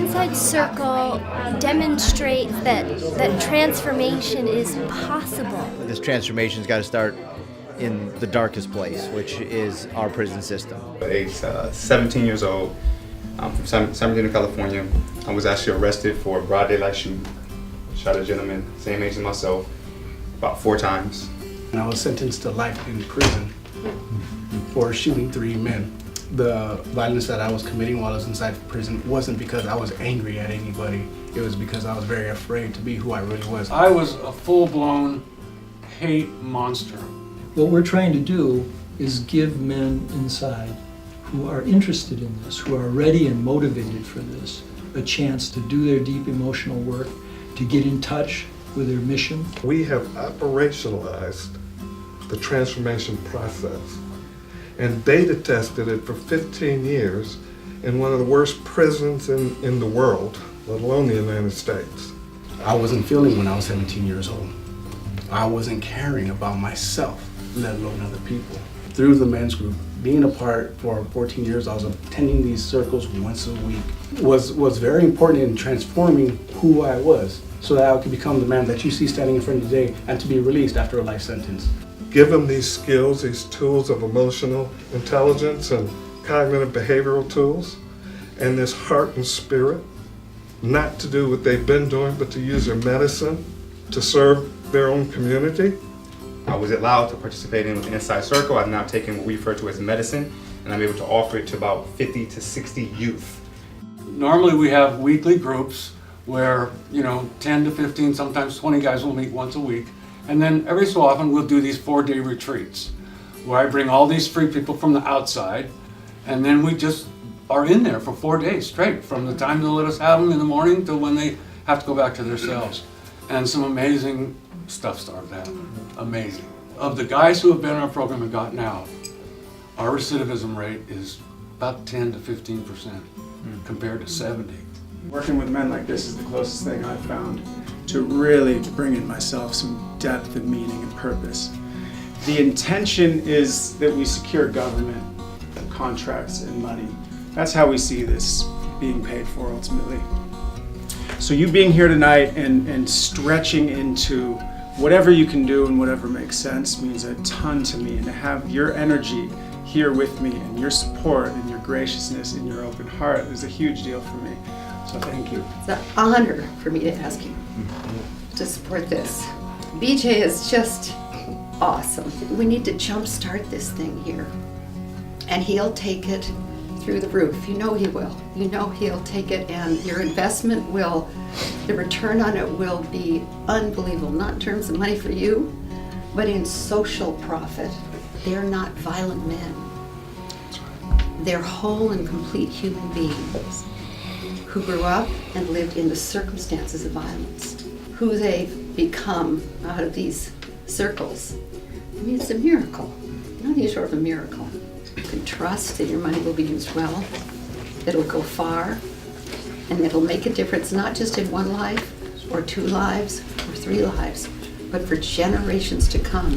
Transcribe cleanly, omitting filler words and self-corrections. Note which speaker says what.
Speaker 1: Inside Circle demonstrates that transformation is possible.
Speaker 2: This transformation's got to start in the darkest place, which is our prison system.
Speaker 3: At age 17 years old, I'm from San Bernardino, California. I was actually arrested for a broad daylight shooting. Shot a gentleman, same age as myself, about 4 times.
Speaker 4: And I was sentenced to life in prison for shooting 3 men. The violence that I was committing while I was inside prison wasn't because I was angry at anybody. It was because I was very afraid to be who I really was.
Speaker 5: I was a full-blown hate monster.
Speaker 6: What we're trying to do is give men inside who are interested in this, who are ready and motivated for this, a chance to do their deep emotional work, to get in touch with their mission.
Speaker 7: We have operationalized the transformation process and beta tested it for 15 years in one of the worst prisons in the world, let alone the United States.
Speaker 4: I wasn't feeling when I was 17 years old. I wasn't caring about myself, let alone other people. Through the men's group, being apart for 14 years, I was attending these circles once a week, was very important in transforming who I was so that I could become the man that you see standing in front of you today and to be released after a life sentence.
Speaker 7: Give them these skills, these tools of emotional intelligence and cognitive behavioral tools, and this heart and spirit, not to do what they've been doing, but to use their medicine to serve their own community.
Speaker 3: I was allowed to participate in Inside Circle. I've now taken what we refer to as medicine, and I'm able to offer it to about 50 to 60 youth.
Speaker 5: Normally we have weekly groups where, 10 to 15, sometimes 20 guys will meet once a week. And then every so often we'll do these 4-day retreats where I bring all these free people from the outside, and then we just are in there for 4 days straight, from the time they'll let us have them in the morning till when they have to go back to their cells. And some amazing stuff started happening. Amazing. Of the guys who have been in our program and gotten out, our recidivism rate is about 10 to 15% compared to 70.
Speaker 8: Working with men like this is the closest thing I've found to really bringing myself some depth and meaning and purpose. The intention is that we secure government contracts and money. That's how we see this being paid for ultimately. So you being here tonight and stretching into whatever you can do and whatever makes sense means a ton to me, and to have your energy here with me and your support and your graciousness and your open heart is a huge deal for me. So thank you.
Speaker 9: It's an honor for me to ask you to support this. BJ is just awesome. We need to jumpstart this thing here. And he'll take it through the roof. You know he will. You know he'll take it, and your investment will, the return on it will be unbelievable. Not in terms of money for you, but in social profit. They're not violent men. They're whole and complete human beings who grew up and lived in the circumstances of violence. Who they've become out of these circles. I mean, it's a miracle. Nothing short of a miracle. You can trust that your money will be used well, that it'll go far, and that it'll make a difference not just in 1 life, or 2 lives, or 3 lives, but for generations to come.